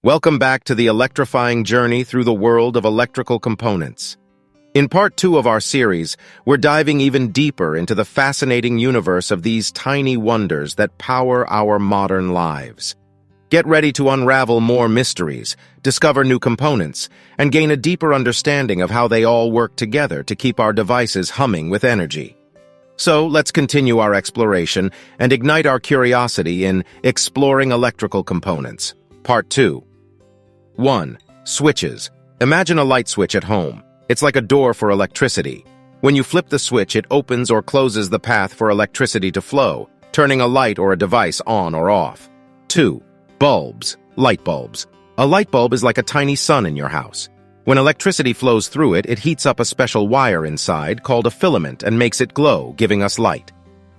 Welcome back to the electrifying journey through the world of electrical components. In part 2 of our series, we're diving even deeper into the fascinating universe of these tiny wonders that power our modern lives. Get ready to unravel more mysteries, discover new components, and gain a deeper understanding of how they all work together to keep our devices humming with energy. So, let's continue our exploration and ignite our curiosity in Exploring Electrical Components. Part 2. 1. Switches. Imagine a light switch at home. It's like a door for electricity. When you flip the switch, it opens or closes the path for electricity to flow, turning a light or a device on or off. 2. Bulbs. Light bulbs. A light bulb is like a tiny sun in your house. When electricity flows through it, it heats up a special wire inside called a filament and makes it glow, giving us light.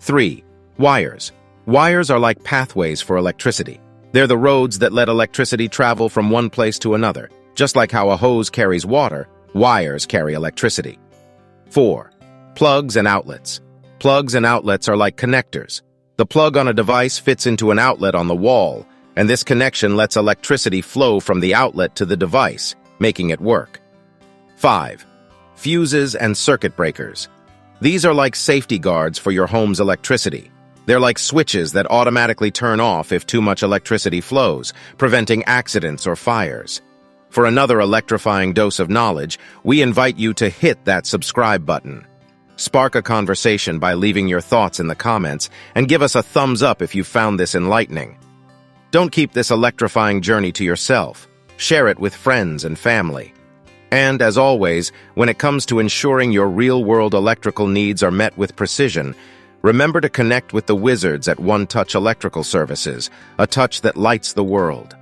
3. Wires. Wires are like pathways for electricity. They're the roads that let electricity travel from one place to another. Just like how a hose carries water, wires carry electricity. 4. Plugs and outlets. Plugs and outlets are like connectors. The plug on a device fits into an outlet on the wall, and this connection lets electricity flow from the outlet to the device, making it work. 5. Fuses and circuit breakers. These are like safety guards for your home's electricity. They're like switches that automatically turn off if too much electricity flows, preventing accidents or fires. For another electrifying dose of knowledge, we invite you to hit that subscribe button. Spark a conversation by leaving your thoughts in the comments, and give us a thumbs up if you found this enlightening. Don't keep this electrifying journey to yourself. Share it with friends and family. And, as always, when it comes to ensuring your real-world electrical needs are met with precision, remember to connect with the wizards at One Touch Electrical Services, a touch that lights the world.